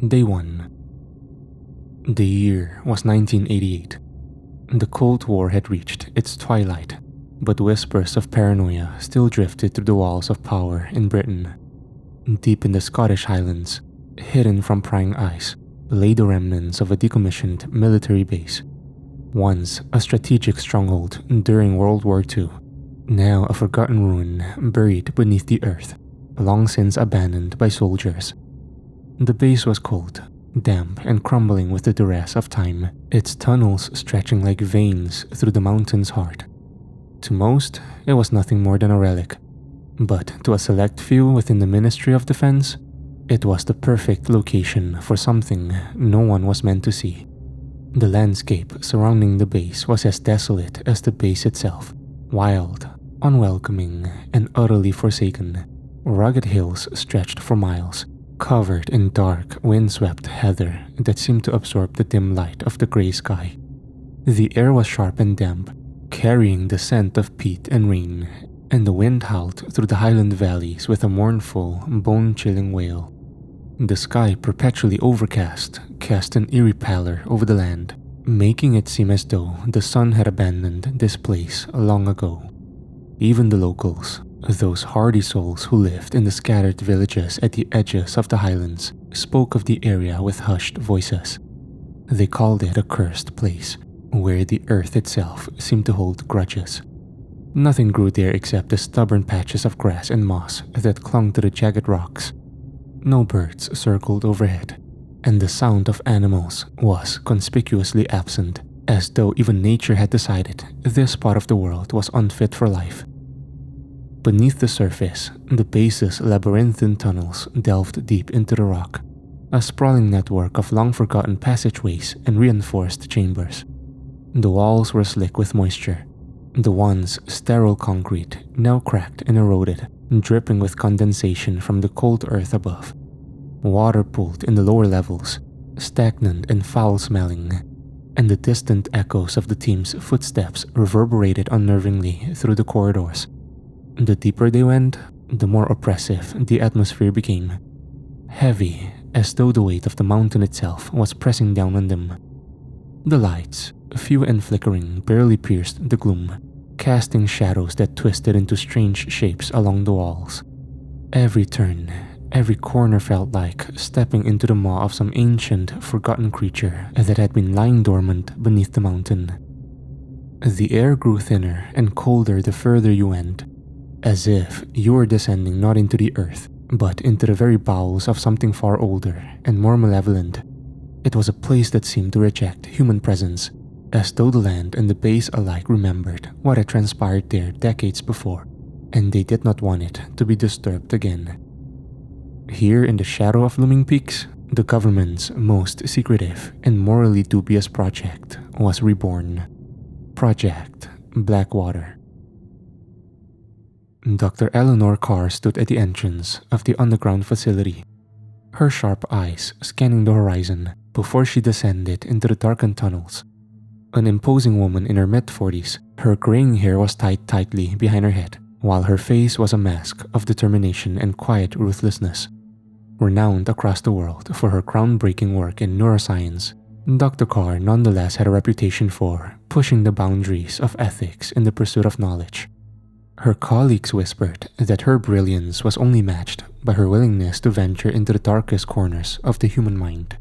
Day 1. The year was 1988. The Cold War had reached its twilight, but whispers of paranoia still drifted through the walls of power in Britain. Deep in the Scottish Highlands, hidden from prying eyes, lay the remnants of a decommissioned military base. Once a strategic stronghold during World War II, now a forgotten ruin buried beneath the earth, long since abandoned by soldiers. The base was cold, damp and crumbling with the duress of time, its tunnels stretching like veins through the mountain's heart. To most, it was nothing more than a relic, but to a select few within the Ministry of Defense, it was the perfect location for something no one was meant to see. The landscape surrounding the base was as desolate as the base itself, wild, unwelcoming, and utterly forsaken. Rugged hills stretched for miles, covered in dark, windswept heather that seemed to absorb the dim light of the gray sky. The air was sharp and damp, carrying the scent of peat and rain, and the wind howled through the highland valleys with a mournful, bone-chilling wail. The sky, perpetually overcast, cast an eerie pallor over the land, making it seem as though the sun had abandoned this place long ago. Even the locals, those hardy souls who lived in the scattered villages at the edges of the highlands, spoke of the area with hushed voices. They called it a cursed place, where the earth itself seemed to hold grudges. Nothing grew there except the stubborn patches of grass and moss that clung to the jagged rocks. No birds circled overhead, and the sound of animals was conspicuously absent, as though even nature had decided this part of the world was unfit for life. Beneath the surface, the base's labyrinthine tunnels delved deep into the rock, a sprawling network of long-forgotten passageways and reinforced chambers. The walls were slick with moisture, the once sterile concrete now cracked and eroded, dripping with condensation from the cold earth above. Water pooled in the lower levels, stagnant and foul-smelling, and the distant echoes of the team's footsteps reverberated unnervingly through the corridors. The deeper they went, the more oppressive the atmosphere became, heavy as though the weight of the mountain itself was pressing down on them. The lights, few and flickering, barely pierced the gloom, casting shadows that twisted into strange shapes along the walls. Every turn, every corner felt like stepping into the maw of some ancient, forgotten creature that had been lying dormant beneath the mountain. The air grew thinner and colder the further you went, as if you were descending not into the earth, but into the very bowels of something far older and more malevolent. It was a place that seemed to reject human presence, as though the land and the base alike remembered what had transpired there decades before, and they did not want it to be disturbed again. Here in the shadow of looming peaks, the government's most secretive and morally dubious project was reborn. Project Blackwater. Dr. Eleanor Carr stood at the entrance of the underground facility, her sharp eyes scanning the horizon before she descended into the darkened tunnels. An imposing woman in her mid-40s, her graying hair was tied tightly behind her head, while her face was a mask of determination and quiet ruthlessness. Renowned across the world for her groundbreaking work in neuroscience, Dr. Carr nonetheless had a reputation for pushing the boundaries of ethics in the pursuit of knowledge. Her colleagues whispered that her brilliance was only matched by her willingness to venture into the darkest corners of the human mind.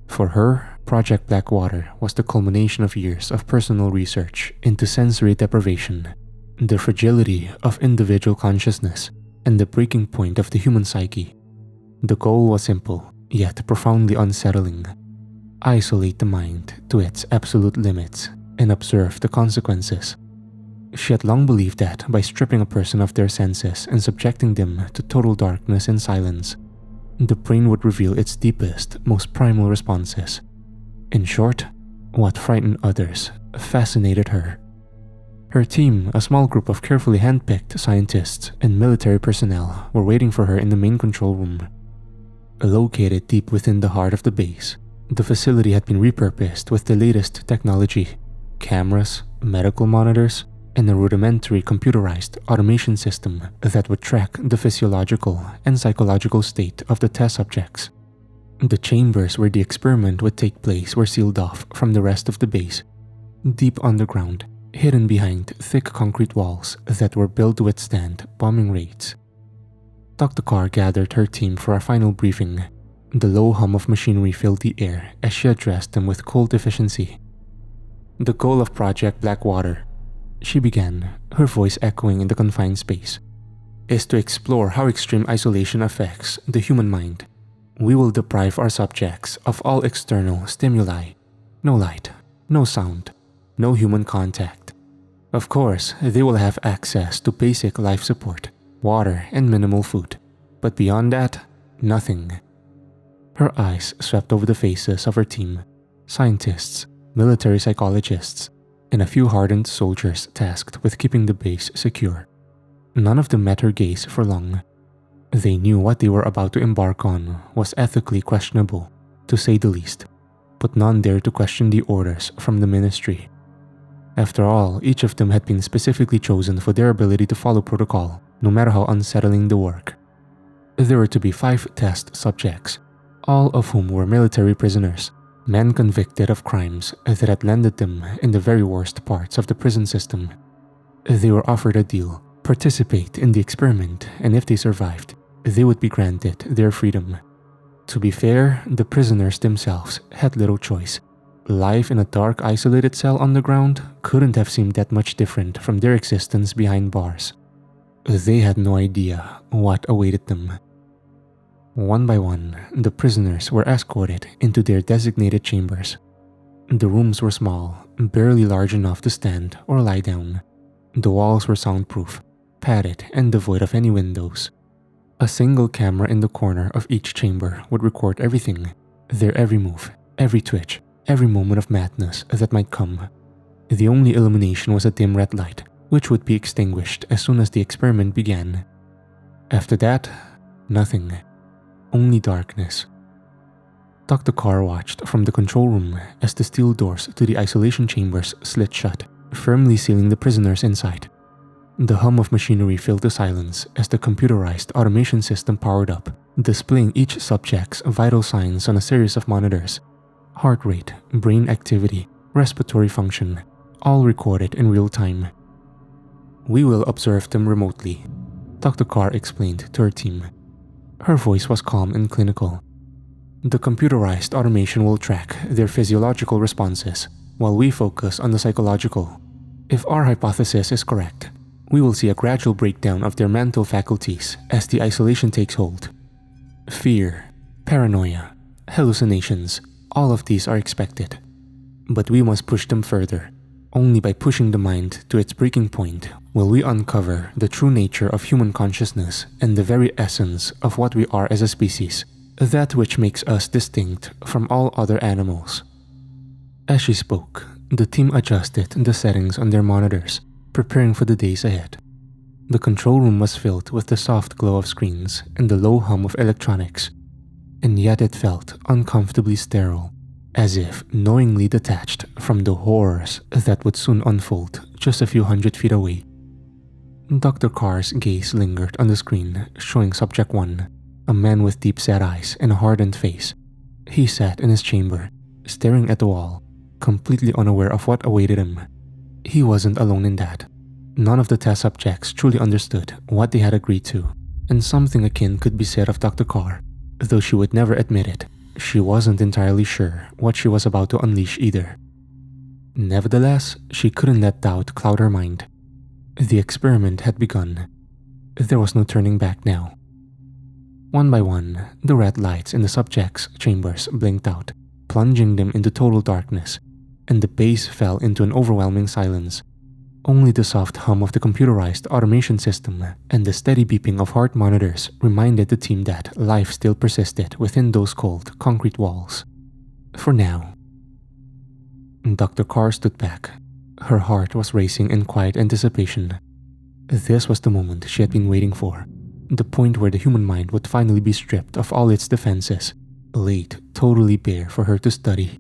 For her, Project Blackwater was the culmination of years of personal research into sensory deprivation, the fragility of individual consciousness, and the breaking point of the human psyche. The goal was simple, yet profoundly unsettling. Isolate the mind to its absolute limits and observe the consequences. She had long believed that by stripping a person of their senses and subjecting them to total darkness and silence, the brain would reveal its deepest, most primal responses. In short, what frightened others fascinated her. Her team, a small group of carefully handpicked scientists and military personnel, were waiting for her in the main control room. Located deep within the heart of the base, the facility had been repurposed with the latest technology, cameras, medical monitors, and a rudimentary computerized automation system that would track the physiological and psychological state of the test subjects. The chambers where the experiment would take place were sealed off from the rest of the base, deep underground, hidden behind thick concrete walls that were built to withstand bombing raids. Dr. Karl gathered her team for a final briefing. The low hum of machinery filled the air as she addressed them with cold efficiency. "The goal of Project Blackwater," she began, her voice echoing in the confined space, "is to explore how extreme isolation affects the human mind. We will deprive our subjects of all external stimuli. No light, no sound, no human contact. Of course, they will have access to basic life support, water, and minimal food. But beyond that, nothing." Her eyes swept over the faces of her team, scientists, military psychologists, and a few hardened soldiers tasked with keeping the base secure. None of them met her gaze for long. They knew what they were about to embark on was ethically questionable, to say the least, but none dared to question the orders from the ministry. After all, each of them had been specifically chosen for their ability to follow protocol, no matter how unsettling the work. There were to be 5 test subjects, all of whom were military prisoners, men convicted of crimes that had landed them in the very worst parts of the prison system. They were offered a deal: participate in the experiment, and if they survived, they would be granted their freedom. To be fair, the prisoners themselves had little choice. Life in a dark, isolated cell underground couldn't have seemed that much different from their existence behind bars. They had no idea what awaited them. One by one, the prisoners were escorted into their designated chambers. The rooms were small, barely large enough to stand or lie down. The walls were soundproof, padded, and devoid of any windows. A single camera in the corner of each chamber would record everything, their every move, every twitch, every moment of madness that might come. The only illumination was a dim red light, which would be extinguished as soon as the experiment began. After that, nothing. Only darkness. Dr. Karl watched from the control room as the steel doors to the isolation chambers slid shut, firmly sealing the prisoners inside. The hum of machinery filled the silence as the computerized automation system powered up, displaying each subject's vital signs on a series of monitors. Heart rate, brain activity, respiratory function, all recorded in real time. "We will observe them remotely," Dr. Karl explained to her team. Her voice was calm and clinical. "The computerized automation will track their physiological responses, while we focus on the psychological. If our hypothesis is correct, we will see a gradual breakdown of their mental faculties as the isolation takes hold. Fear, paranoia, hallucinations, all of these are expected. But we must push them further. Only by pushing the mind to its breaking point will we uncover the true nature of human consciousness and the very essence of what we are as a species, that which makes us distinct from all other animals." As she spoke, the team adjusted the settings on their monitors, preparing for the days ahead. The control room was filled with the soft glow of screens and the low hum of electronics, and yet it felt uncomfortably sterile, as if knowingly detached from the horrors that would soon unfold just a few hundred feet away. Dr. Karl's gaze lingered on the screen, showing Subject 1, a man with deep-set eyes and a hardened face. He sat in his chamber, staring at the wall, completely unaware of what awaited him. He wasn't alone in that. None of the test subjects truly understood what they had agreed to, and something akin could be said of Dr. Karl, though she would never admit it. She wasn't entirely sure what she was about to unleash either. Nevertheless, she couldn't let doubt cloud her mind. The experiment had begun. There was no turning back now. One by one, the red lights in the subjects' chambers blinked out, plunging them into total darkness, and the base fell into an overwhelming silence. Only the soft hum of the computerized automation system and the steady beeping of heart monitors reminded the team that life still persisted within those cold, concrete walls. For now. Dr. Karl stood back. Her heart was racing in quiet anticipation. This was the moment she had been waiting for, the point where the human mind would finally be stripped of all its defenses, laid totally bare for her to study.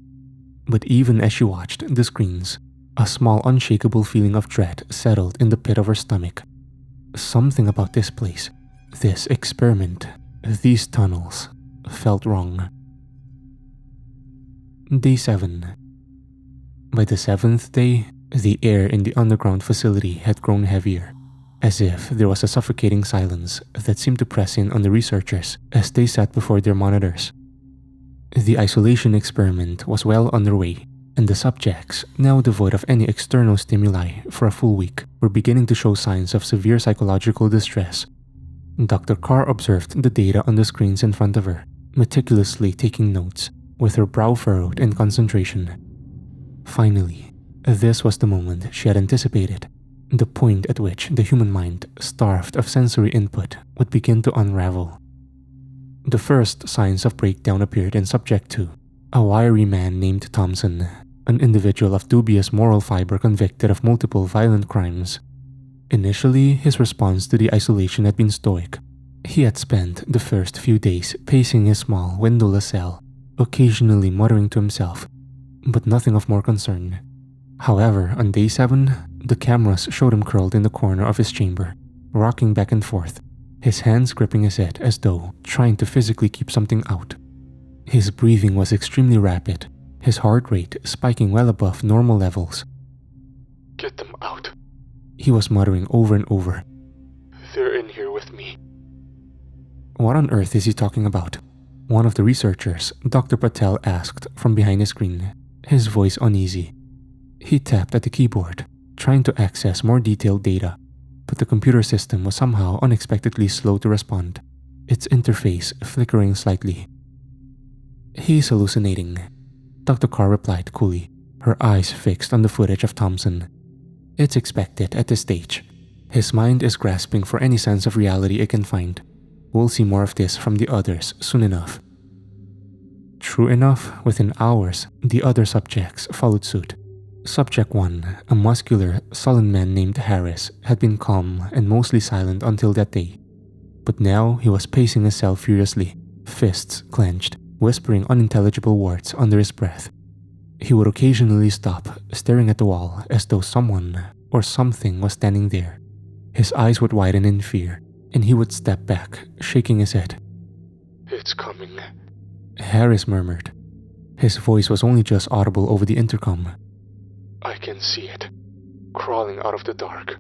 But even as she watched the screens, a small unshakable feeling of dread settled in the pit of her stomach. Something about this place, this experiment, these tunnels, felt wrong. Day 7. By the 7th day, the air in the underground facility had grown heavier, as if there was a suffocating silence that seemed to press in on the researchers as they sat before their monitors. The isolation experiment was well underway, and the subjects, now devoid of any external stimuli for a full week, were beginning to show signs of severe psychological distress. Dr. Karl observed the data on the screens in front of her, meticulously taking notes, with her brow furrowed in concentration. Finally, this was the moment she had anticipated, the point at which the human mind, starved of sensory input, would begin to unravel. The first signs of breakdown appeared in Subject 2, a wiry man named Thompson, an individual of dubious moral fiber convicted of multiple violent crimes. Initially, his response to the isolation had been stoic. He had spent the first few days pacing his small, windowless cell, occasionally muttering to himself, but nothing of more concern. However, on day 7, the cameras showed him curled in the corner of his chamber, rocking back and forth, his hands gripping his head as though trying to physically keep something out. His breathing was extremely rapid, his heart rate spiking well above normal levels. "Get them out," he was muttering over and over. "They're in here with me." What on earth is he talking about? One of the researchers, Dr. Patel, asked from behind his screen, his voice uneasy. He tapped at the keyboard, trying to access more detailed data, but the computer system was somehow unexpectedly slow to respond, its interface flickering slightly. "He's hallucinating," Dr. Karl replied coolly, her eyes fixed on the footage of Thompson. "It's expected at this stage. His mind is grasping for any sense of reality it can find. We'll see more of this from the others soon enough." True enough, within hours, the other subjects followed suit. Subject 1, a muscular, sullen man named Harris, had been calm and mostly silent until that day. But now he was pacing his cell furiously, fists clenched, whispering unintelligible words under his breath. He would occasionally stop, staring at the wall as though someone or something was standing there. His eyes would widen in fear, and he would step back, shaking his head. "It's coming," Harris murmured. His voice was only just audible over the intercom. "I can see it, crawling out of the dark."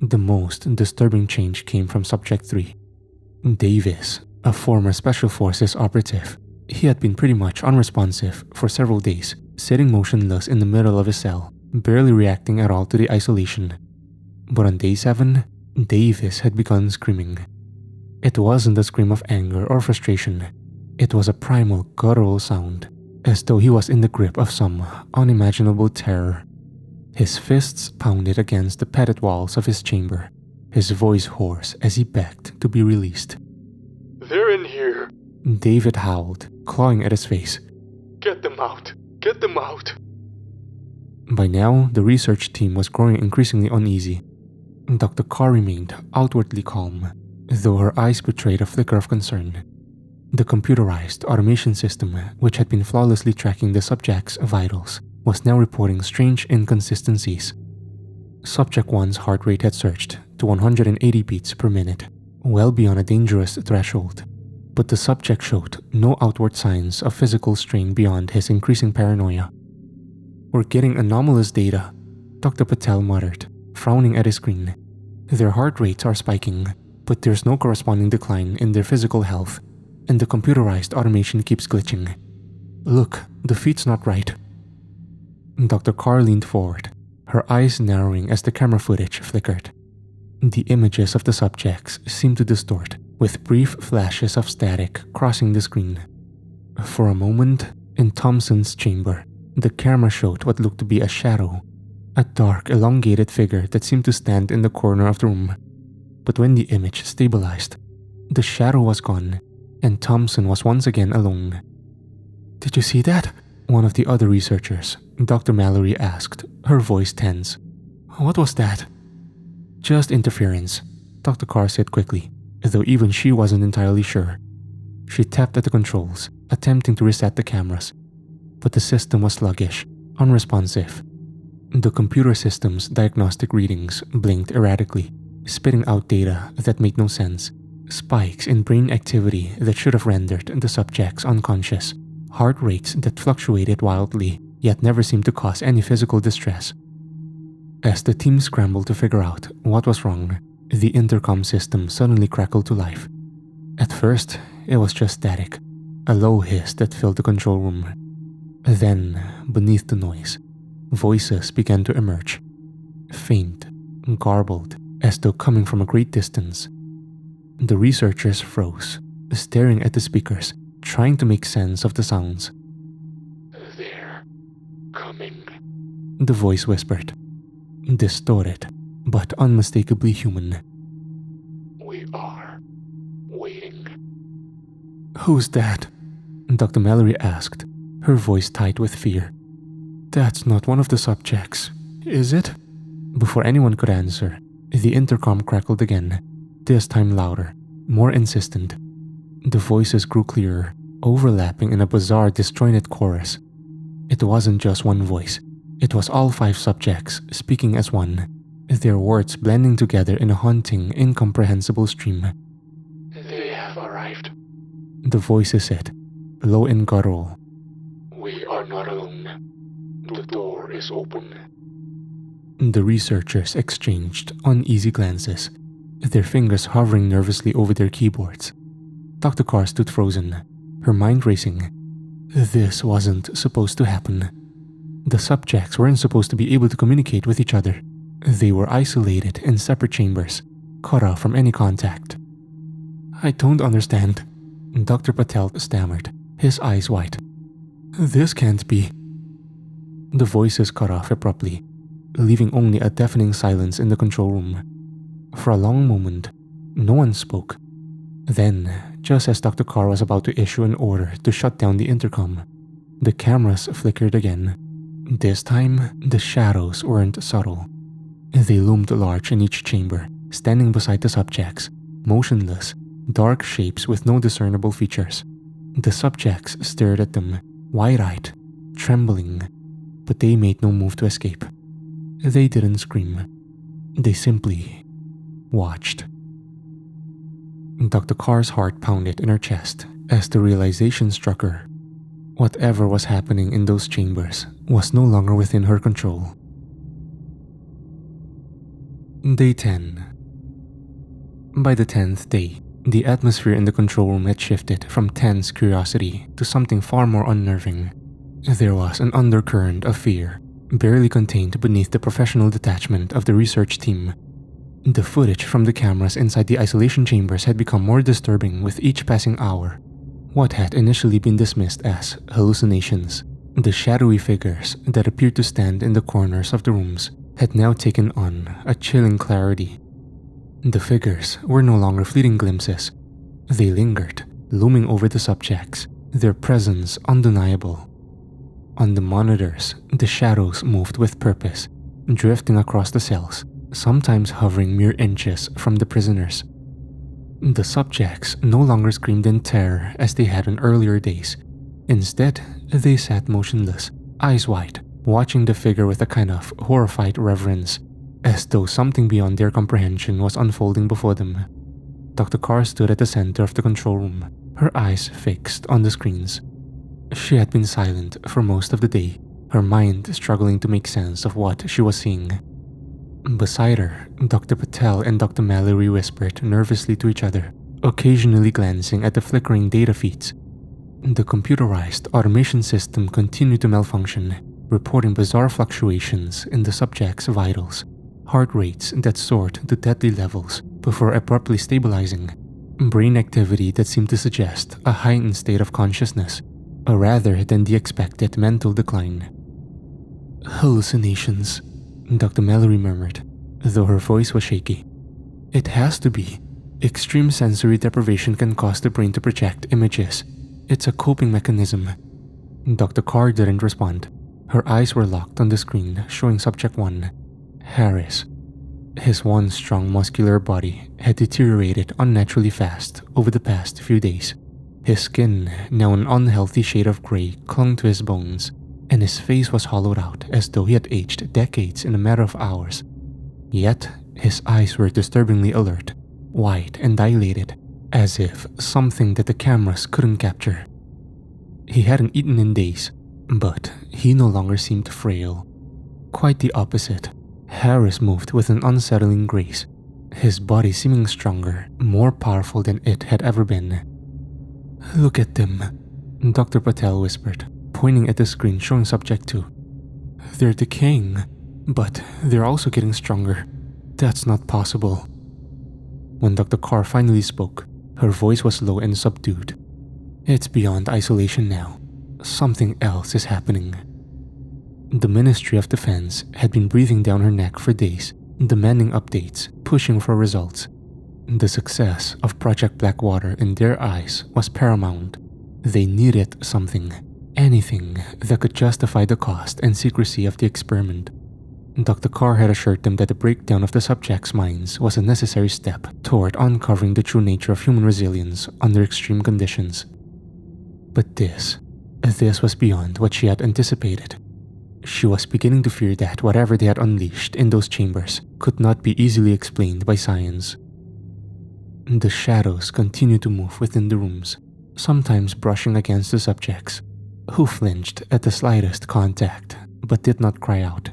The most disturbing change came from Subject 3. Davis, a former Special Forces operative. He had been pretty much unresponsive for several days, sitting motionless in the middle of his cell, barely reacting at all to the isolation. But on day 7, Davis had begun screaming. It wasn't a scream of anger or frustration. It was a primal, guttural sound, as though he was in the grip of some unimaginable terror. His fists pounded against the padded walls of his chamber, his voice hoarse as he begged to be released. "They're in here," David howled, clawing at his face. "Get them out! Get them out!" By now, the research team was growing increasingly uneasy. Dr. Karl remained outwardly calm, though her eyes betrayed a flicker of concern. The computerized automation system, which had been flawlessly tracking the subject's vitals, was now reporting strange inconsistencies. Subject 1's heart rate had surged to 180 beats per minute, well beyond a dangerous threshold, but the subject showed no outward signs of physical strain beyond his increasing paranoia. "We're getting anomalous data," Dr. Patel muttered, frowning at his screen. "Their heart rates are spiking, but there's no corresponding decline in their physical health, and the computerized automation keeps glitching. Look, the feed's not right." Dr. Karl leaned forward, her eyes narrowing as the camera footage flickered. The images of the subjects seemed to distort, with brief flashes of static crossing the screen. For a moment, in Thompson's chamber, the camera showed what looked to be a shadow, a dark, elongated figure that seemed to stand in the corner of the room. But when the image stabilized, the shadow was gone, and Thompson was once again alone. "Did you see that?" One of the other researchers, Dr. Mallory, asked, her voice tense. "What was that?" "Just interference," Dr. Karl said quickly, though even she wasn't entirely sure. She tapped at the controls, attempting to reset the cameras, but the system was sluggish, unresponsive. The computer system's diagnostic readings blinked erratically, spitting out data that made no sense, spikes in brain activity that should have rendered the subjects unconscious, heart rates that fluctuated wildly, yet never seemed to cause any physical distress. As the team scrambled to figure out what was wrong, the intercom system suddenly crackled to life. At first, it was just static, a low hiss that filled the control room. Then, beneath the noise, voices began to emerge, faint, garbled, as though coming from a great distance. The researchers froze, staring at the speakers, trying to make sense of the sounds. They're coming, the voice whispered, distorted, but unmistakably human. We are waiting. Who's that? Dr. Mallory asked, her voice tight with fear. That's not one of the subjects, is it? Before anyone could answer, the intercom crackled again, this time louder, more insistent. The voices grew clearer, overlapping in a bizarre, disjointed chorus. It wasn't just one voice. It was all 5 subjects speaking as one, their words blending together in a haunting, incomprehensible stream. They have arrived, the voices said, low in guttural. We are not alone. The door is open. The researchers exchanged uneasy glances, their fingers hovering nervously over their keyboards. Dr. Karl stood frozen, her mind racing. This wasn't supposed to happen. The subjects weren't supposed to be able to communicate with each other. They were isolated in separate chambers, cut off from any contact. I don't understand, Dr. Patel stammered, his eyes wide. This can't be. The voices cut off abruptly, leaving only a deafening silence in the control room. For a long moment, no one spoke. Then, just as Dr. Karl was about to issue an order to shut down the intercom, the cameras flickered again. This time, the shadows weren't subtle. They loomed large in each chamber, standing beside the subjects, motionless, dark shapes with no discernible features. The subjects stared at them, wide-eyed, trembling, but they made no move to escape. They didn't scream. They simply watched. Dr. Karl's heart pounded in her chest as the realization struck her. Whatever was happening in those chambers was no longer within her control. Day 10. By the 10th day, the atmosphere in the control room had shifted from tense curiosity to something far more unnerving. There was an undercurrent of fear, barely contained beneath the professional detachment of the research team. The footage from the cameras inside the isolation chambers had become more disturbing with each passing hour. What had initially been dismissed as hallucinations, the shadowy figures that appeared to stand in the corners of the rooms, had now taken on a chilling clarity. The figures were no longer fleeting glimpses. They lingered, looming over the subjects, their presence undeniable. On the monitors, the shadows moved with purpose, drifting across the cells, sometimes hovering mere inches from the prisoners. The subjects no longer screamed in terror as they had in earlier days. Instead, they sat motionless, eyes wide, watching the figure with a kind of horrified reverence, as though something beyond their comprehension was unfolding before them. Dr. Karl stood at the center of the control room, her eyes fixed on the screens. She had been silent for most of the day, her mind struggling to make sense of what she was seeing. Beside her, Dr. Patel and Dr. Mallory whispered nervously to each other, occasionally glancing at the flickering data feeds. The computerized automation system continued to malfunction, reporting bizarre fluctuations in the subject's vitals, heart rates that soared to deadly levels before abruptly stabilizing, brain activity that seemed to suggest a heightened state of consciousness, rather than the expected mental decline. Hallucinations, Dr. Mallory murmured, though her voice was shaky. It has to be. Extreme sensory deprivation can cause the brain to project images. It's a coping mechanism. Dr. Karl didn't respond. Her eyes were locked on the screen showing Subject 1, Harris. His once strong muscular body had deteriorated unnaturally fast over the past few days. His skin, now an unhealthy shade of gray, clung to his bones, and his face was hollowed out as though he had aged decades in a matter of hours. Yet, his eyes were disturbingly alert, wide and dilated, as if something that the cameras couldn't capture. He hadn't eaten in days, but he no longer seemed frail. Quite the opposite. Harris moved with an unsettling grace, his body seeming stronger, more powerful than it had ever been. "Look at them," Dr. Patel whispered, pointing at the screen showing Subject 2. "They're decaying, but they're also getting stronger. That's not possible." When Dr. Karl finally spoke, her voice was low and subdued. "It's beyond isolation now. Something else is happening." The Ministry of Defense had been breathing down her neck for days, demanding updates, pushing for results. The success of Project Blackwater in their eyes was paramount. They needed something, anything that could justify the cost and secrecy of the experiment. Dr. Karl had assured them that the breakdown of the subjects' minds was a necessary step toward uncovering the true nature of human resilience under extreme conditions. But this was beyond what she had anticipated. She was beginning to fear that whatever they had unleashed in those chambers could not be easily explained by science. The shadows continued to move within the rooms, sometimes brushing against the subjects, who flinched at the slightest contact but did not cry out.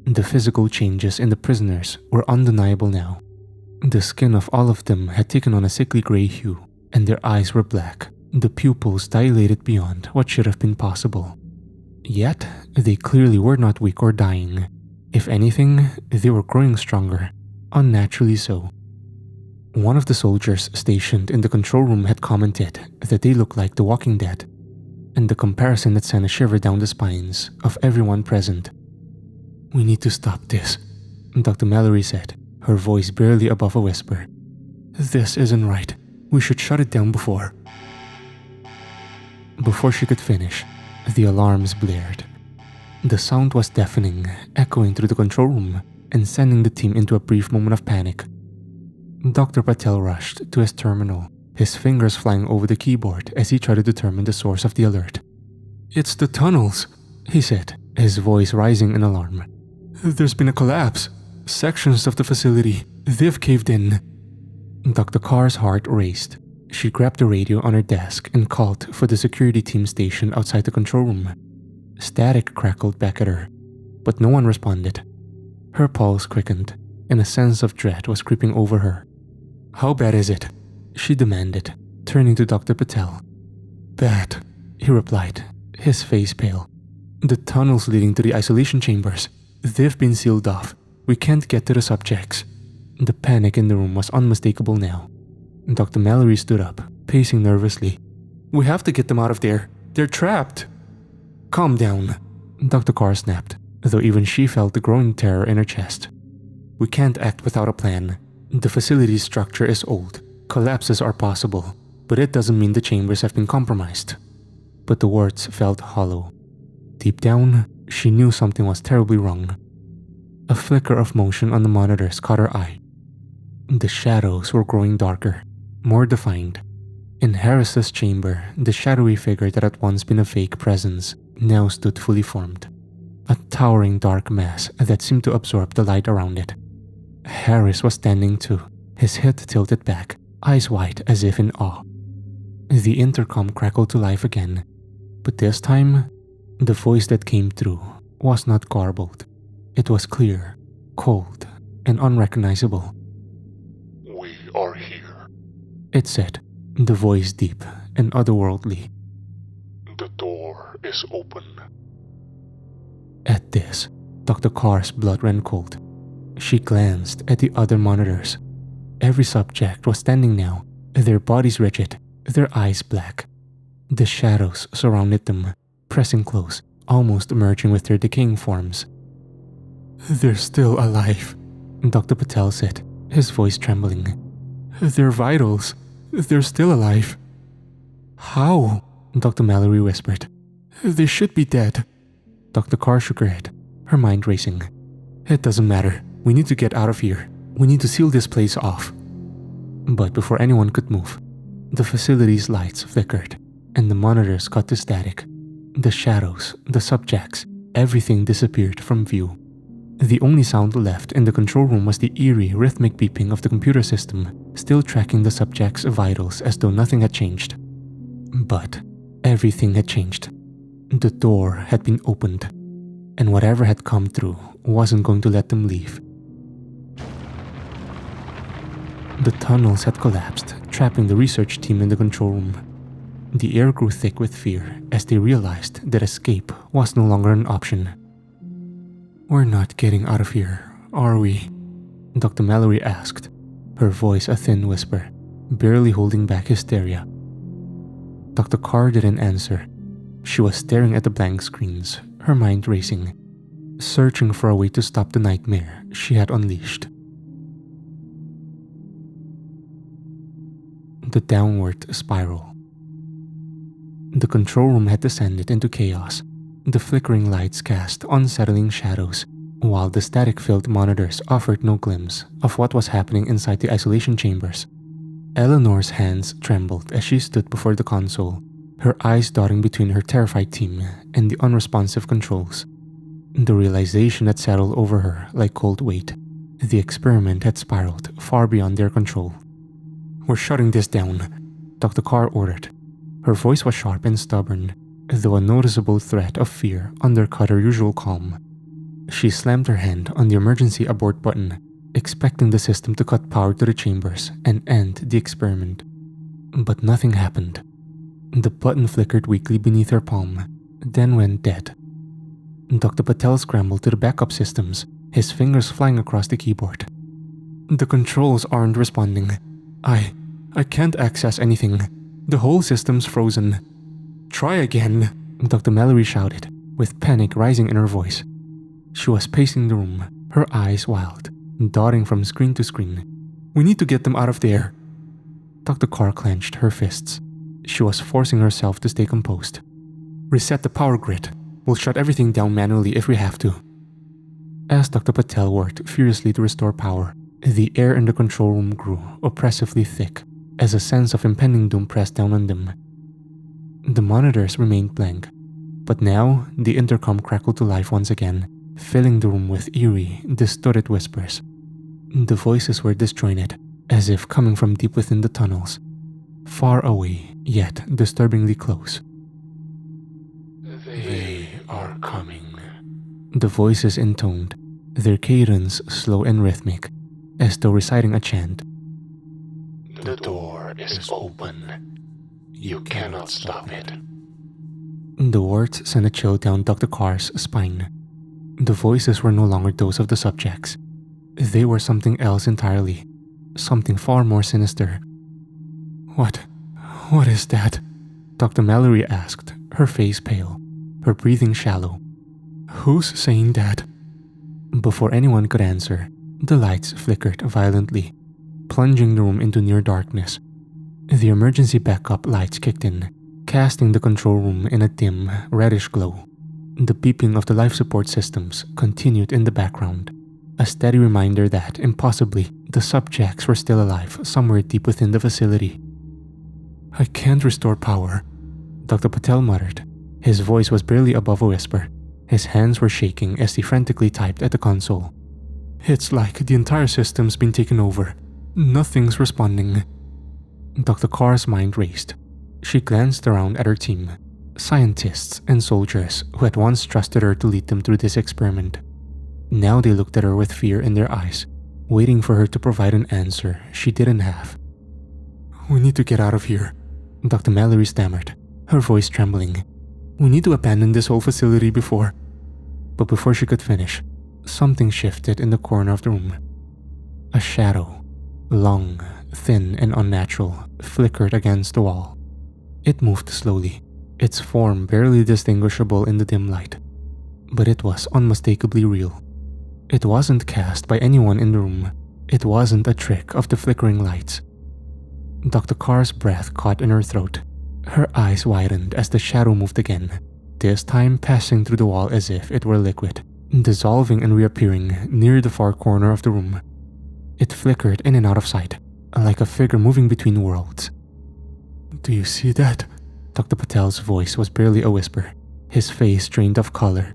The physical changes in the prisoners were undeniable now. The skin of all of them had taken on a sickly gray hue, and their eyes were black, the pupils dilated beyond what should have been possible. Yet, they clearly were not weak or dying. If anything, they were growing stronger, unnaturally so. One of the soldiers stationed in the control room had commented that they looked like the Walking Dead, and the comparison had sent a shiver down the spines of everyone present. "We need to stop this," Dr. Mallory said, her voice barely above a whisper. "This isn't right. We should shut it down before." Before she could finish, the alarms blared. The sound was deafening, echoing through the control room and sending the team into a brief moment of panic. Dr. Patel rushed to his terminal, his fingers flying over the keyboard as he tried to determine the source of the alert. "It's the tunnels," he said, his voice rising in alarm. "There's been a collapse. Sections of the facility, they've caved in." Dr. Carr's heart raced. She grabbed the radio on her desk and called for the security team stationed outside the control room. Static crackled back at her, but no one responded. Her pulse quickened, and a sense of dread was creeping over her. "How bad is it?" she demanded, turning to Dr. Patel. "Bad," he replied, his face pale. "The tunnels leading to the isolation chambers, they've been sealed off. We can't get to the subjects." The panic in the room was unmistakable now. Dr. Mallory stood up, pacing nervously. "We have to get them out of there. They're trapped." "Calm down," Dr. Karl snapped, though even she felt the growing terror in her chest. "We can't act without a plan. The facility's structure is old. Collapses are possible, but it doesn't mean the chambers have been compromised." But the words felt hollow. Deep down, she knew something was terribly wrong. A flicker of motion on the monitors caught her eye. The shadows were growing darker, more defined. In Harris's chamber, the shadowy figure that had once been a fake presence now stood fully formed. A towering dark mass that seemed to absorb the light around it. Harris was standing too, his head tilted back, eyes wide as if in awe. The intercom crackled to life again, but this time, the voice that came through was not garbled. It was clear, cold, and unrecognizable. "We are here," it said, the voice deep and otherworldly. "The door is open." At this, Dr. Carr's blood ran cold. She glanced at the other monitors. Every subject was standing now, their bodies rigid, their eyes black. The shadows surrounded them, pressing close, almost merging with their decaying forms. "They're still alive," Dr. Patel said, his voice trembling. "They're vitals. They're still alive." "How?" Dr. Mallory whispered. "They should be dead." Dr. Karl shook her head, her mind racing. "It doesn't matter. We need to get out of here. We need to seal this place off." But before anyone could move, the facility's lights flickered, and the monitors cut to static. The shadows, the subjects, everything disappeared from view. The only sound left in the control room was the eerie, rhythmic beeping of the computer system, still tracking the subject's vitals as though nothing had changed. But Everything had changed. The door had been opened, and whatever had come through wasn't going to let them leave. The tunnels had collapsed, trapping the research team in the control room. The air grew thick with fear as they realized that escape was no longer an option. "We're not getting out of here, are we?" Dr. Mallory asked, her voice a thin whisper, barely holding back hysteria. Dr. Karl didn't answer. She was staring at the blank screens, her mind racing, searching for a way to stop the nightmare she had unleashed. The downward spiral. The control room had descended into chaos. The flickering lights cast unsettling shadows, while the static-filled monitors offered no glimpse of what was happening inside the isolation chambers. Eleanor's hands trembled as she stood before the console, her eyes dotting between her terrified team and the unresponsive controls. The realization had settled over her like cold weight. The experiment had spiraled far beyond their control. "We're shutting this down," Dr. Karl ordered. Her voice was sharp and stubborn, though a noticeable threat of fear undercut her usual calm. She slammed her hand on the emergency abort button, expecting the system to cut power to the chambers and end the experiment. But nothing happened. The button flickered weakly beneath her palm, then went dead. Dr. Patel scrambled to the backup systems, his fingers flying across the keyboard. "The controls aren't responding. I can't access anything. The whole system's frozen." "Try again," Dr. Mallory shouted, with panic rising in her voice. She was pacing the room, her eyes wild, dotting from screen to screen. "We need to get them out of there." Dr. Karl clenched her fists. She was forcing herself to stay composed. "Reset the power grid. We'll shut everything down manually if we have to." As Dr. Patel worked furiously to restore power, the air in the control room grew oppressively thick as a sense of impending doom pressed down on them. The monitors remained blank, but now the intercom crackled to life once again, filling the room with eerie, distorted whispers. The voices were disjointed, as if coming from deep within the tunnels, far away yet disturbingly close. "They are coming," the voices intoned, their cadence slow and rhythmic, as though reciting a chant. "The door is open. You cannot stop it." The words sent a chill down Dr. Karl's spine. The voices were no longer those of the subjects. They were something else entirely, something far more sinister. What is that?" Dr. Mallory asked, her face pale, her breathing shallow. "Who's saying that?" Before anyone could answer, the lights flickered violently, plunging the room into near darkness. The emergency backup lights kicked in, casting the control room in a dim, reddish glow. The beeping of the life support systems continued in the background, a steady reminder that, impossibly, the subjects were still alive somewhere deep within the facility. "I can't restore power," Dr. Patel muttered. His voice was barely above a whisper. His hands were shaking as he frantically typed at the console. "It's like the entire system's been taken over. Nothing's responding." Dr. Karl's mind raced. She glanced around at her team, scientists and soldiers who had once trusted her to lead them through this experiment. Now they looked at her with fear in their eyes, waiting for her to provide an answer she didn't have. "We need to get out of here," Dr. Mallory stammered, her voice trembling. "We need to abandon this whole facility before..." But before she could finish, something shifted in the corner of the room. A shadow, long, thin and unnatural, flickered against the wall. It moved slowly, its form barely distinguishable in the dim light. But it was unmistakably real. It wasn't cast by anyone in the room. It wasn't a trick of the flickering lights. Dr. Karl's breath caught in her throat. Her eyes widened as the shadow moved again, this time passing through the wall as if it were liquid, dissolving and reappearing near the far corner of the room. It flickered in and out of sight, like a figure moving between worlds. "Do you see that?" Dr. Patel's voice was barely a whisper, his face drained of color.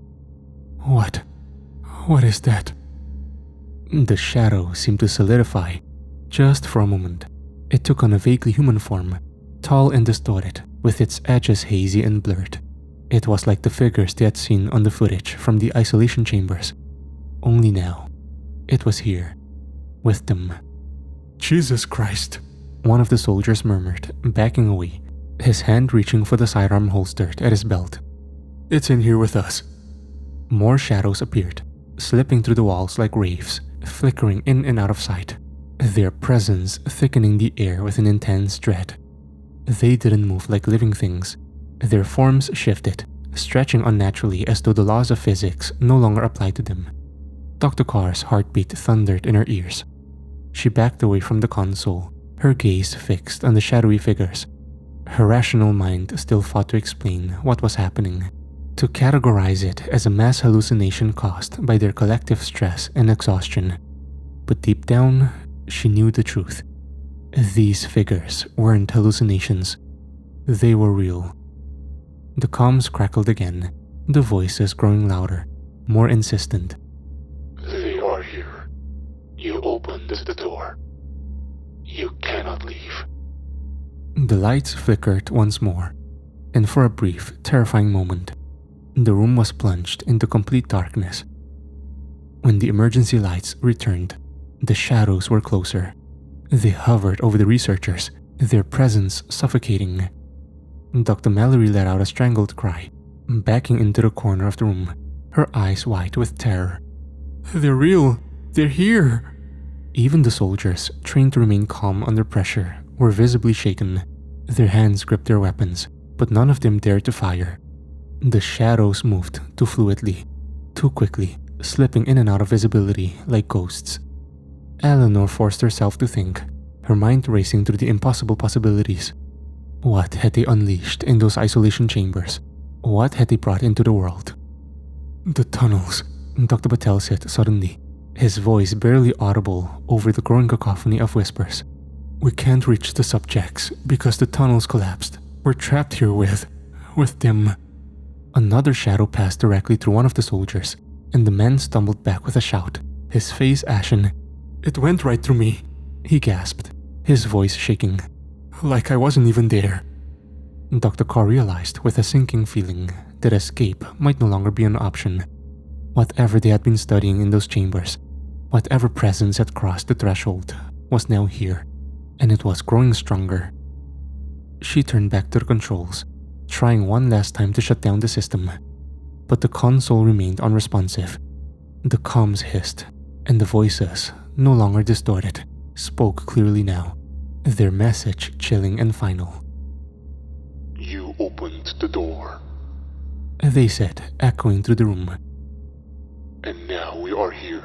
What is that?" The shadow seemed to solidify, just for a moment. It took on a vaguely human form, tall and distorted, with its edges hazy and blurred. It was like the figures they had seen on the footage from the isolation chambers. Only now, it was here, with them. Jesus Christ, one of the soldiers murmured, backing away, his hand reaching for the sidearm holstered at his belt. It's in here with us. More shadows appeared, slipping through the walls like wraiths, flickering in and out of sight, their presence thickening the air with an intense dread. They didn't move like living things. Their forms shifted, stretching unnaturally as though the laws of physics no longer applied to them. Dr. Carr's heartbeat thundered in her ears. She backed away from the console, her gaze fixed on the shadowy figures. Her rational mind still fought to explain what was happening, to categorize it as a mass hallucination caused by their collective stress and exhaustion. But deep down, she knew the truth. These figures weren't hallucinations. They were real. The comms crackled again, the voices growing louder, more insistent. They are here. You opened the door. You cannot leave. The lights flickered once more, and for a brief, terrifying moment, the room was plunged into complete darkness. When the emergency lights returned, the shadows were closer. They hovered over the researchers, their presence suffocating. Dr. Mallory let out a strangled cry, backing into the corner of the room, her eyes wide with terror. They're real. They're here. Even the soldiers, trained to remain calm under pressure, were visibly shaken. Their hands gripped their weapons, but none of them dared to fire. The shadows moved too fluidly, too quickly, slipping in and out of visibility like ghosts. Eleanor forced herself to think, her mind racing through the impossible possibilities. What had they unleashed in those isolation chambers? What had they brought into the world? The tunnels, Dr. Patel said suddenly, his voice barely audible over the growing cacophony of whispers. We can't reach the subjects because the tunnels collapsed. We're trapped here with them. Another shadow passed directly through one of the soldiers, and the man stumbled back with a shout, his face ashen. It went right through me, he gasped, his voice shaking. Like I wasn't even there. Dr. Carr realized with a sinking feeling that escape might no longer be an option. Whatever they had been studying in those chambers, whatever presence had crossed the threshold, was now here, and it was growing stronger. She turned back to the controls, trying one last time to shut down the system, but the console remained unresponsive. The comms hissed, and the voices, no longer distorted, spoke clearly now, their message chilling and final. You opened the door. They said, echoing through the room. And now we are here.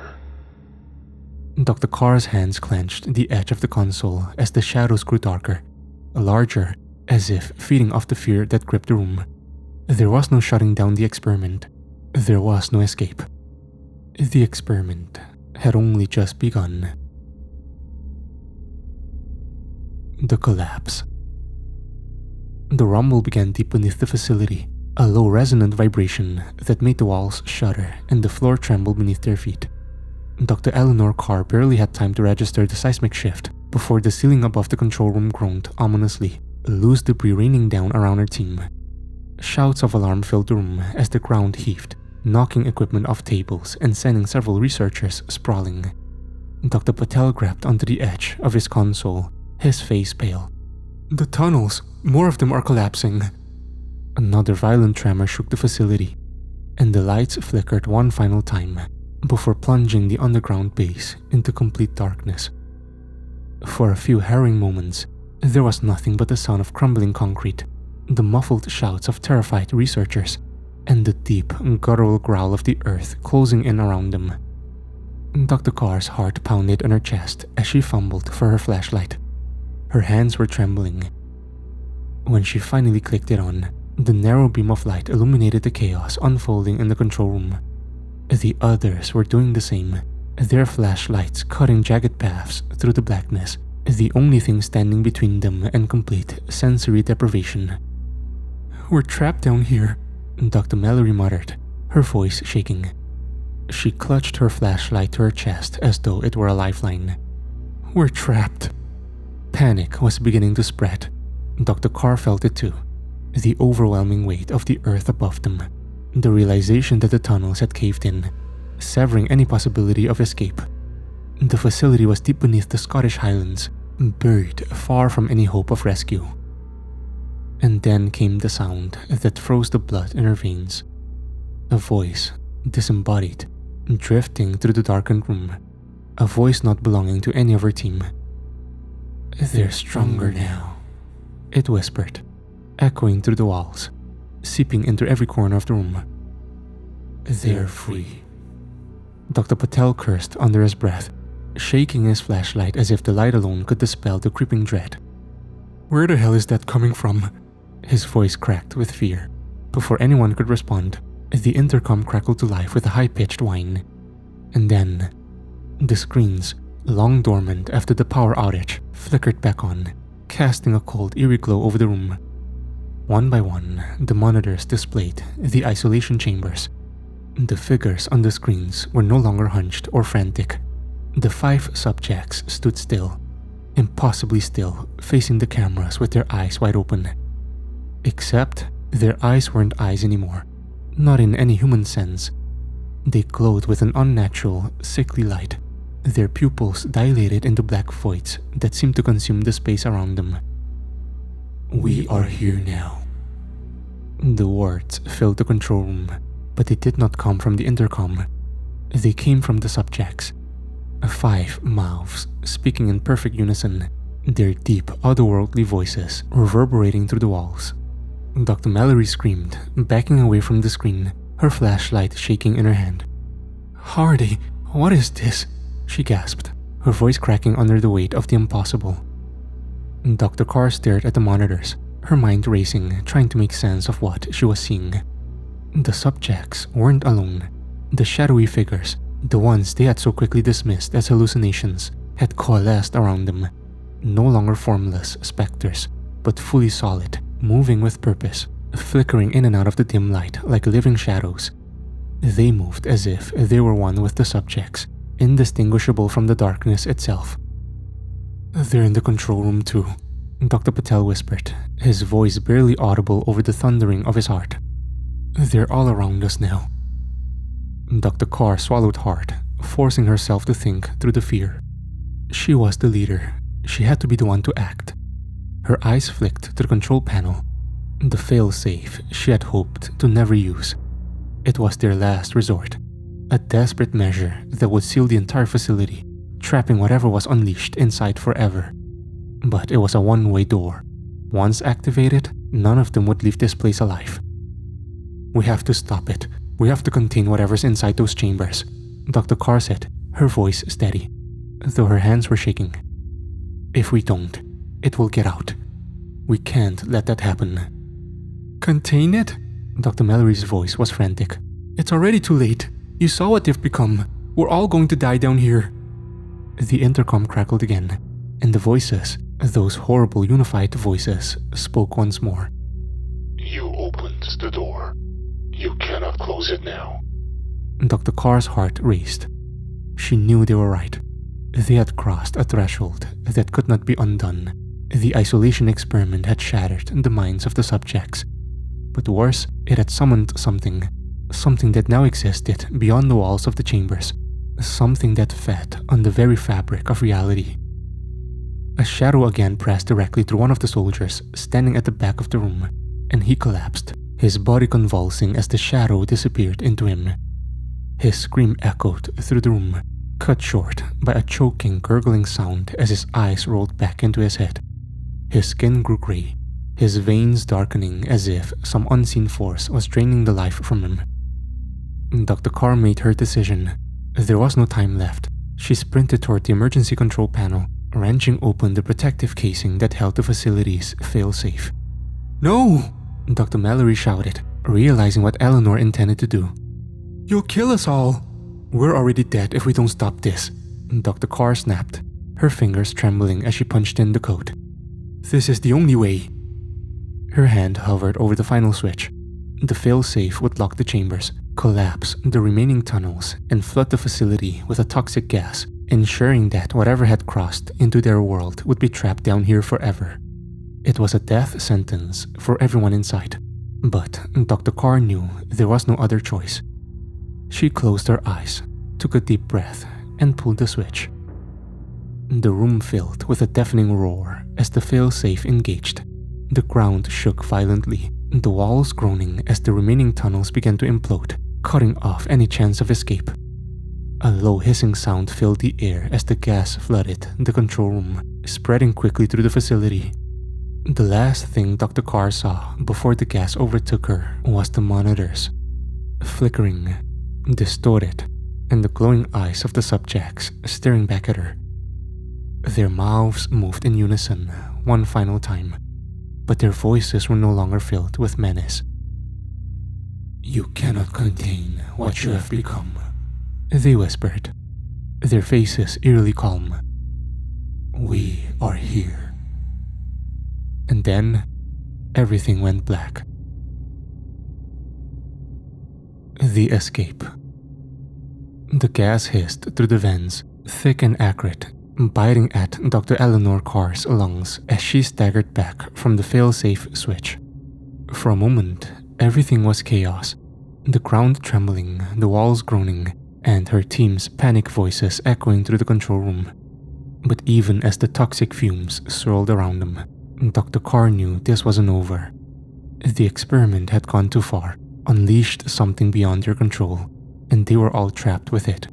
Dr. Carr's hands clenched the edge of the console as the shadows grew darker, larger, as if feeding off the fear that gripped the room. There was no shutting down the experiment. There was no escape. The experiment had only just begun. The collapse. The rumble began deep beneath the facility, a low resonant vibration that made the walls shudder and the floor tremble beneath their feet. Dr. Eleanor Carr barely had time to register the seismic shift before the ceiling above the control room groaned ominously, loose debris raining down around her team. Shouts of alarm filled the room as the ground heaved, knocking equipment off tables and sending several researchers sprawling. Dr. Patel grabbed onto the edge of his console, his face pale. The tunnels, more of them are collapsing. Another violent tremor shook the facility, and the lights flickered one final time before plunging the underground base into complete darkness. For a few harrowing moments, there was nothing but the sound of crumbling concrete, the muffled shouts of terrified researchers, and the deep, guttural growl of the earth closing in around them. Dr. Carr's heart pounded on her chest as she fumbled for her flashlight. Her hands were trembling. When she finally clicked it on, the narrow beam of light illuminated the chaos unfolding in the control room. The others were doing the same, their flashlights cutting jagged paths through the blackness, the only thing standing between them and complete sensory deprivation. We're trapped down here, Dr. Mallory muttered, her voice shaking. She clutched her flashlight to her chest as though it were a lifeline. We're trapped. Panic was beginning to spread. Dr. Carr felt it too. the overwhelming weight of the earth above them, the realization that the tunnels had caved in, severing any possibility of escape. The facility was deep beneath the Scottish Highlands, buried far from any hope of rescue. And then came the sound that froze the blood in her veins. A voice, disembodied, drifting through the darkened room. A voice not belonging to any of her team. "They're stronger now," it whispered, echoing through the walls, seeping into every corner of the room. "They're free." Dr. Patel cursed under his breath, shaking his flashlight as if the light alone could dispel the creeping dread. Where the hell is that coming from? His voice cracked with fear. Before anyone could respond, the intercom crackled to life with a high-pitched whine. And then, the screens, long dormant after the power outage, flickered back on, casting a cold, eerie glow over the room. One by one, the monitors displayed the isolation chambers. The figures on the screens were no longer hunched or frantic. The 5 subjects stood still, impossibly still, facing the cameras with their eyes wide open. Except their eyes weren't eyes anymore, not in any human sense. They glowed with an unnatural, sickly light, their pupils dilated into black voids that seemed to consume the space around them. "We are here now." The words filled the control room, but they did not come from the intercom. They came from the subjects. 5 mouths speaking in perfect unison, their deep, otherworldly voices reverberating through the walls. Dr. Mallory screamed, backing away from the screen, her flashlight shaking in her hand. "Hardy, what is this?" she gasped, her voice cracking under the weight of the impossible. Dr. Carr stared at the monitors, her mind racing, trying to make sense of what she was seeing. The subjects weren't alone. The shadowy figures, the ones they had so quickly dismissed as hallucinations, had coalesced around them. No longer formless specters, but fully solid, moving with purpose, flickering in and out of the dim light like living shadows. They moved as if they were one with the subjects, indistinguishable from the darkness itself. "They're in the control room too," Dr. Patel whispered, his voice barely audible over the thundering of his heart. "They're all around us now." Dr. Carr swallowed hard, forcing herself to think through the fear. She was the leader. She had to be the one to act. Her eyes flicked to the control panel. The failsafe she had hoped to never use. It was their last resort. A desperate measure that would seal the entire facility, trapping whatever was unleashed inside forever. But it was a one-way door. Once activated, none of them would leave this place alive. "We have to stop it. We have to contain whatever's inside those chambers," Dr. Carr said, her voice steady, though her hands were shaking. "If we don't, it will get out. We can't let that happen." "Contain it?" Dr. Mallory's voice was frantic. "It's already too late. You saw what they've become. We're all going to die down here." The intercom crackled again, and the voices, those horrible unified voices, spoke once more. "You opened the door. You cannot close it now." Dr. Carr's heart raced. She knew they were right. They had crossed a threshold that could not be undone. The isolation experiment had shattered the minds of the subjects. But worse, it had summoned something that now existed beyond the walls of the chambers, something that fed on the very fabric of reality. A shadow again pressed directly through one of the soldiers standing at the back of the room, and he collapsed, his body convulsing as the shadow disappeared into him. His scream echoed through the room, cut short by a choking, gurgling sound as his eyes rolled back into his head. His skin grew gray, his veins darkening as if some unseen force was draining the life from him. Dr. Carr made her decision. There was no time left. She sprinted toward the emergency control panel, wrenching open the protective casing that held the facility's failsafe. "No!" Dr. Mallory shouted, realizing what Eleanor intended to do. "You'll kill us all." "We're already dead if we don't stop this," Dr. Carr snapped, her fingers trembling as she punched in the code. "This is the only way." Her hand hovered over the final switch. The failsafe would lock the chambers, collapse the remaining tunnels, and flood the facility with a toxic gas, ensuring that whatever had crossed into their world would be trapped down here forever. It was a death sentence for everyone inside, but Dr. Karl knew there was no other choice. She closed her eyes, took a deep breath, and pulled the switch. The room filled with a deafening roar as the failsafe engaged. The ground shook violently, the walls groaning as the remaining tunnels began to implode, cutting off any chance of escape. A low hissing sound filled the air as the gas flooded the control room, spreading quickly through the facility. The last thing Dr. Karl saw before the gas overtook her was the monitors, flickering, distorted, and the glowing eyes of the subjects staring back at her. Their mouths moved in unison one final time, but their voices were no longer filled with menace. "You cannot contain what you have become," they whispered, their faces eerily calm. "We are here." And then, everything went black. The escape. The gas hissed through the vents, thick and acrid, biting at Dr. Eleanor Carr's lungs as she staggered back from the failsafe switch. For a moment, everything was chaos, the ground trembling, the walls groaning, and her team's panic voices echoing through the control room. But even as the toxic fumes swirled around them, Dr. Karl knew this wasn't over. The experiment had gone too far, unleashed something beyond their control, and they were all trapped with it.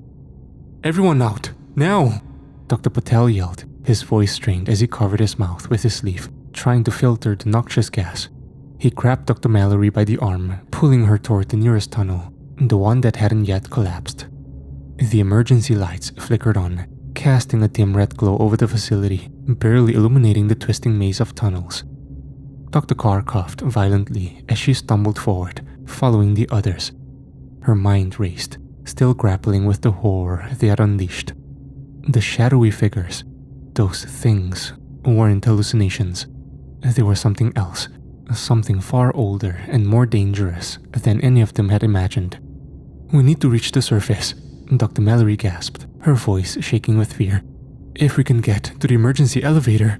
"Everyone out, now!" Dr. Patel yelled, his voice strained as he covered his mouth with his sleeve, trying to filter the noxious gas. He grabbed Dr. Mallory by the arm, pulling her toward the nearest tunnel, the one that hadn't yet collapsed. The emergency lights flickered on, casting a dim red glow over the facility, barely illuminating the twisting maze of tunnels. Dr. Karl coughed violently as she stumbled forward, following the others. Her mind raced, still grappling with the horror they had unleashed. The shadowy figures, those things, weren't hallucinations. They were something else, something far older and more dangerous than any of them had imagined. "We need to reach the surface," Dr. Mallory gasped, her voice shaking with fear. "If we can get to the emergency elevator."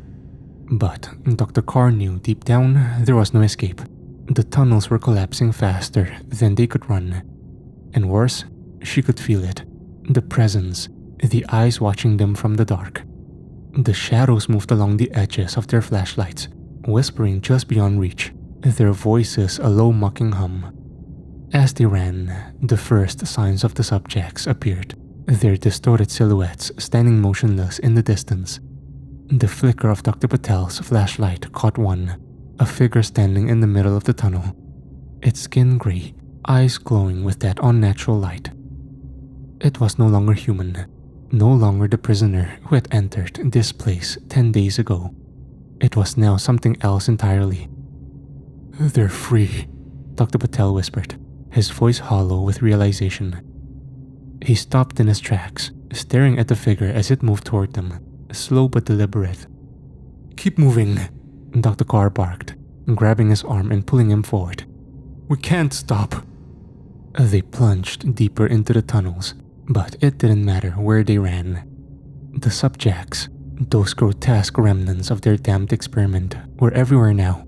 But Dr. Karl knew deep down there was no escape. The tunnels were collapsing faster than they could run. And worse, she could feel it. The presence, the eyes watching them from the dark. The shadows moved along the edges of their flashlights, whispering just beyond reach, their voices a low mocking hum. As they ran, the first signs of the subjects appeared, their distorted silhouettes standing motionless in the distance. The flicker of Dr. Patel's flashlight caught one, a figure standing in the middle of the tunnel, its skin gray, eyes glowing with that unnatural light. It was no longer human, no longer the prisoner who had entered this place 10 days ago. It was now something else entirely. "They're free," Dr. Patel whispered, his voice hollow with realization. He stopped in his tracks, staring at the figure as it moved toward them, slow but deliberate. "Keep moving," Dr. Karl barked, grabbing his arm and pulling him forward. "We can't stop." They plunged deeper into the tunnels, but it didn't matter where they ran. The subjects, those grotesque remnants of their damned experiment, were everywhere now.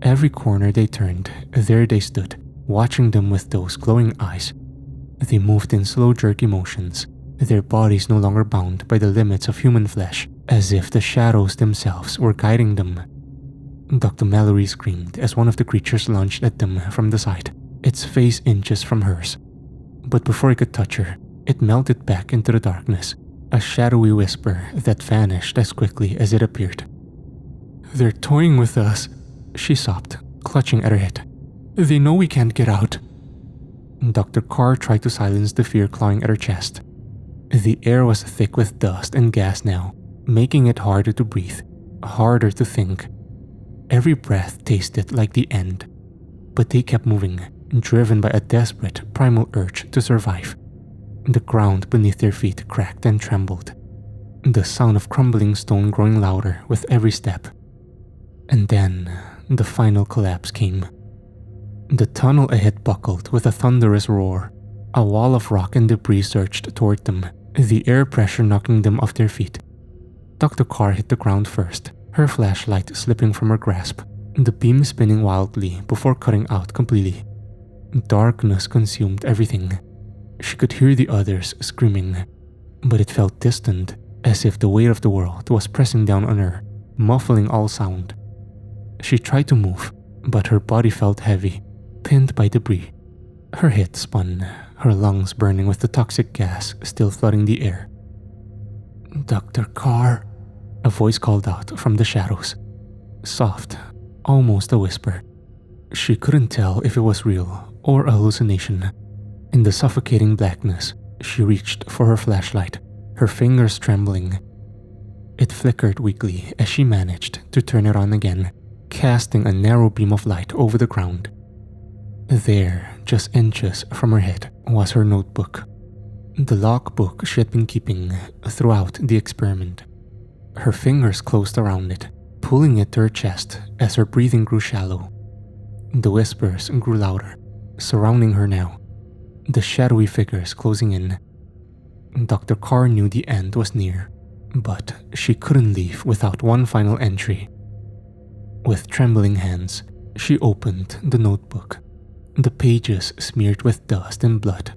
Every corner they turned, there they stood, watching them with those glowing eyes. They moved in slow jerky motions, their bodies no longer bound by the limits of human flesh, as if the shadows themselves were guiding them. Dr. Mallory screamed as one of the creatures lunged at them from the side, its face inches from hers. But before he could touch her, it melted back into the darkness, a shadowy whisper that vanished as quickly as it appeared. "They're toying with us," she sobbed, clutching at her head. "They know we can't get out." Dr. Karl tried to silence the fear clawing at her chest. The air was thick with dust and gas now, making it harder to breathe, harder to think. Every breath tasted like the end, but they kept moving, driven by a desperate, primal urge to survive. The ground beneath their feet cracked and trembled, the sound of crumbling stone growing louder with every step. And then, the final collapse came. The tunnel ahead buckled with a thunderous roar. A wall of rock and debris surged toward them, the air pressure knocking them off their feet. Dr. Karl hit the ground first, her flashlight slipping from her grasp, the beam spinning wildly before cutting out completely. Darkness consumed everything. She could hear the others screaming, but it felt distant, as if the weight of the world was pressing down on her, muffling all sound. She tried to move, but her body felt heavy, pinned by debris. Her head spun, her lungs burning with the toxic gas still flooding the air. "Dr. Carr," a voice called out from the shadows. Soft, almost a whisper. She couldn't tell if it was real or a hallucination. In the suffocating blackness, she reached for her flashlight, her fingers trembling. It flickered weakly as she managed to turn it on again, casting a narrow beam of light over the ground. There, just inches from her head, was her notebook. The logbook she had been keeping throughout the experiment. Her fingers closed around it, pulling it to her chest as her breathing grew shallow. The whispers grew louder, surrounding her now, the shadowy figures closing in. Dr. Carr knew the end was near, but she couldn't leave without one final entry. With trembling hands, she opened the notebook, the pages smeared with dust and blood.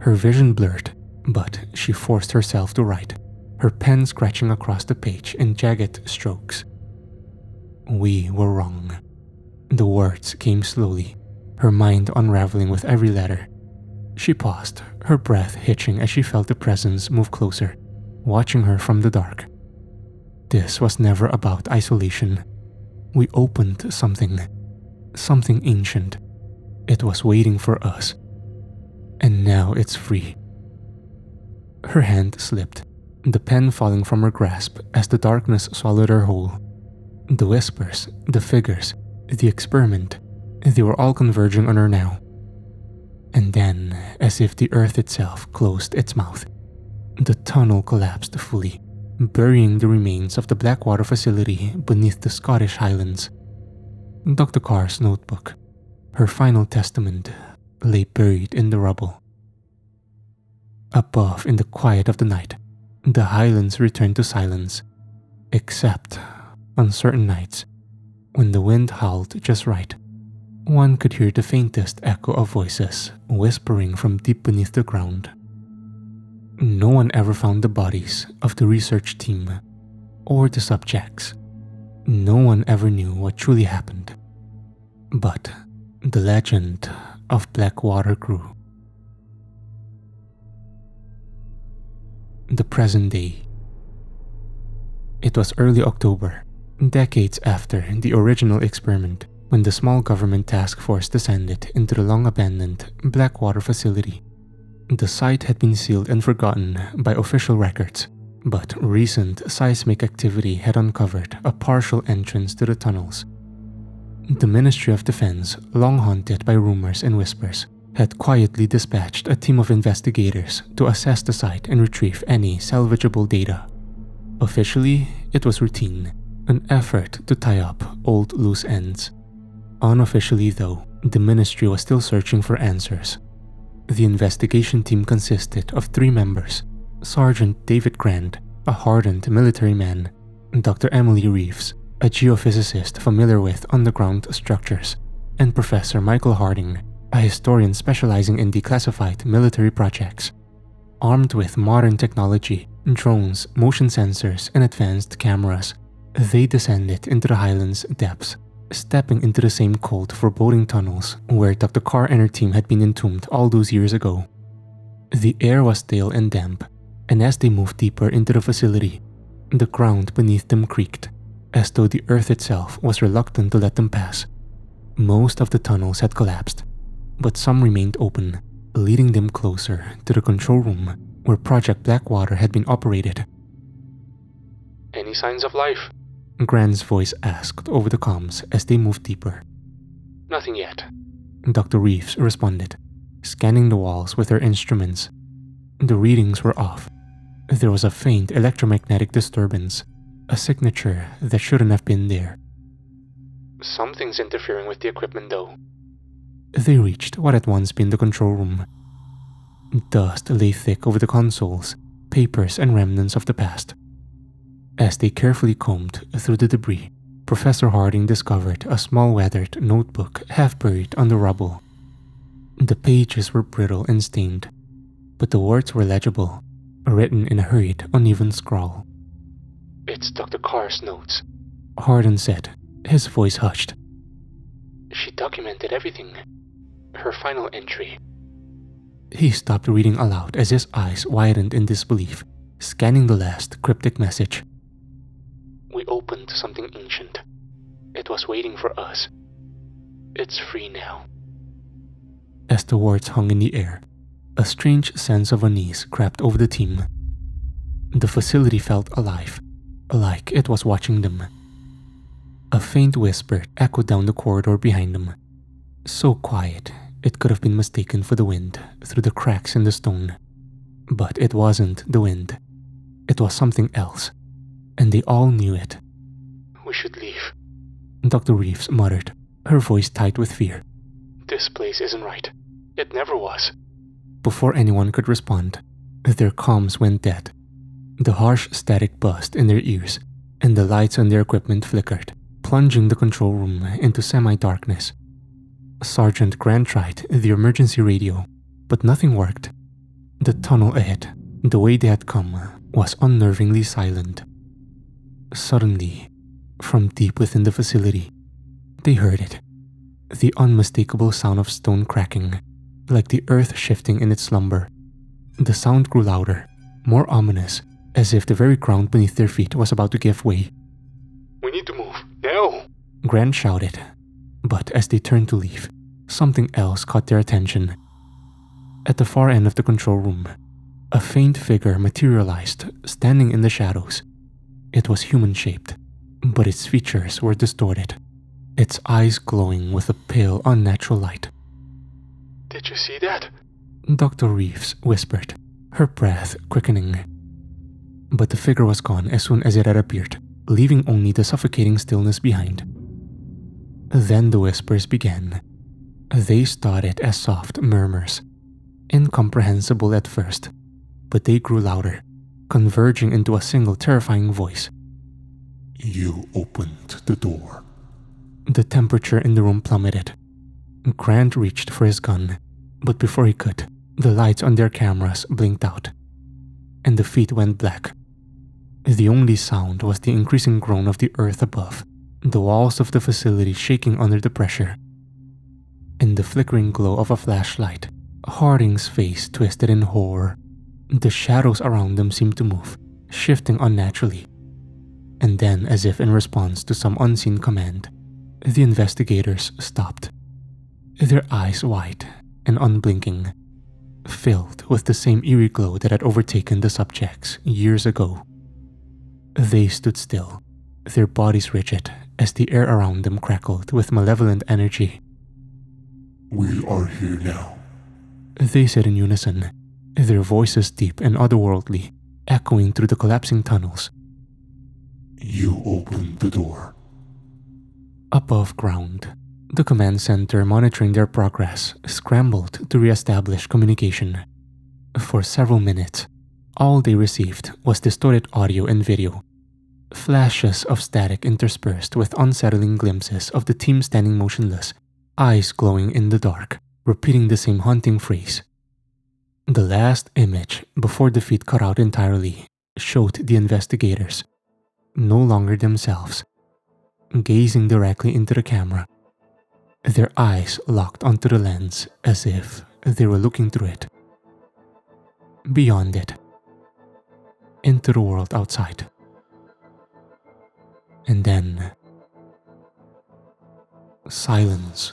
Her vision blurred, but she forced herself to write, her pen scratching across the page in jagged strokes. "We were wrong." The words came slowly, her mind unraveling with every letter. She paused, her breath hitching as she felt the presence move closer, watching her from the dark. This was never about isolation. We opened something ancient. It was waiting for us. And now it's free. Her hand slipped, the pen falling from her grasp as the darkness swallowed her whole. The whispers, the figures, the experiment, they were all converging on her now. And then, as if the earth itself closed its mouth, the tunnel collapsed fully, burying the remains of the Blackwater facility beneath the Scottish Highlands. Dr. Carr's notebook, her final testament, lay buried in the rubble. Above, in the quiet of the night, the Highlands returned to silence, except on certain nights, when the wind howled just right. One could hear the faintest echo of voices whispering from deep beneath the ground. No one ever found the bodies of the research team or the subjects. No one ever knew what truly happened. But the legend of Blackwater grew. The present day. It was early October, decades after the original experiment, when the small government task force descended into the long-abandoned Blackwater facility. The site had been sealed and forgotten by official records, but recent seismic activity had uncovered a partial entrance to the tunnels. The Ministry of Defense, long haunted by rumors and whispers, had quietly dispatched a team of investigators to assess the site and retrieve any salvageable data. Officially, it was routine, an effort to tie up old loose ends. Unofficially, though, the ministry was still searching for answers. The investigation team consisted of 3 members: Sergeant David Grant, a hardened military man; Dr. Emily Reeves, a geophysicist familiar with underground structures; and Professor Michael Harding, a historian specializing in declassified military projects. Armed with modern technology, drones, motion sensors, and advanced cameras, they descended into the Highlands' depths, stepping into the same cold, foreboding tunnels where Dr. Carr and her team had been entombed all those years ago. The air was stale and damp, and as they moved deeper into the facility, the ground beneath them creaked, as though the earth itself was reluctant to let them pass. Most of the tunnels had collapsed, but some remained open, leading them closer to the control room where Project Blackwater had been operated. "Any signs of life?" Grant's voice asked over the comms as they moved deeper. "Nothing yet." Dr. Reeves responded, scanning the walls with her instruments. The readings were off. There was a faint electromagnetic disturbance, a signature that shouldn't have been there. "Something's interfering with the equipment, though." They reached what had once been the control room. Dust lay thick over the consoles, papers and remnants of the past. As they carefully combed through the debris, Professor Harding discovered a small weathered notebook half buried under rubble. The pages were brittle and stained, but the words were legible, written in a hurried, uneven scrawl. "It's Dr. Carr's notes," Harding said, his voice hushed. "She documented everything. Her final entry." He stopped reading aloud as his eyes widened in disbelief, scanning the last cryptic message. "We opened something ancient. It was waiting for us. It's free now." As the words hung in the air, a strange sense of unease crept over the team. The facility felt alive, like it was watching them. A faint whisper echoed down the corridor behind them, so quiet it could have been mistaken for the wind through the cracks in the stone. But it wasn't the wind. It was something else, and they all knew it. "We should leave," Dr. Reeves muttered, her voice tight with fear. "This place isn't right. It never was." Before anyone could respond, their comms went dead. The harsh static buzzed in their ears, and the lights on their equipment flickered, plunging the control room into semi-darkness. Sergeant Grant tried the emergency radio, but nothing worked. The tunnel ahead, the way they had come, was unnervingly silent. Suddenly, from deep within the facility, they heard it. The unmistakable sound of stone cracking, like the earth shifting in its slumber. The sound grew louder, more ominous, as if the very ground beneath their feet was about to give way. "We need to move, now!" Grant shouted, but as they turned to leave, something else caught their attention. At the far end of the control room, a faint figure materialized, standing in the shadows. It was human-shaped, but its features were distorted, its eyes glowing with a pale, unnatural light. "Did you see that?" Dr. Reeves whispered, her breath quickening. But the figure was gone as soon as it had appeared, leaving only the suffocating stillness behind. Then the whispers began. They started as soft murmurs, incomprehensible at first, but they grew louder, converging into a single terrifying voice. "You opened the door." The temperature in the room plummeted. Grant reached for his gun, but before he could, the lights on their cameras blinked out, and the feet went black. The only sound was the increasing groan of the earth above, the walls of the facility shaking under the pressure. In the flickering glow of a flashlight, Harding's face twisted in horror. The shadows around them seemed to move, shifting unnaturally. And then, as if in response to some unseen command, the investigators stopped, their eyes wide and unblinking, filled with the same eerie glow that had overtaken the subjects years ago. They stood still, their bodies rigid as the air around them crackled with malevolent energy. "We are here now." They said in unison, their voices deep and otherworldly, echoing through the collapsing tunnels. "You opened the door." Above ground, the command center monitoring their progress scrambled to re-establish communication. For several minutes, all they received was distorted audio and video, flashes of static interspersed with unsettling glimpses of the team standing motionless, eyes glowing in the dark, repeating the same haunting phrase. The last image before the feed cut out entirely showed the investigators, no longer themselves, gazing directly into the camera, their eyes locked onto the lens as if they were looking through it. Beyond it, into the world outside. And then, silence.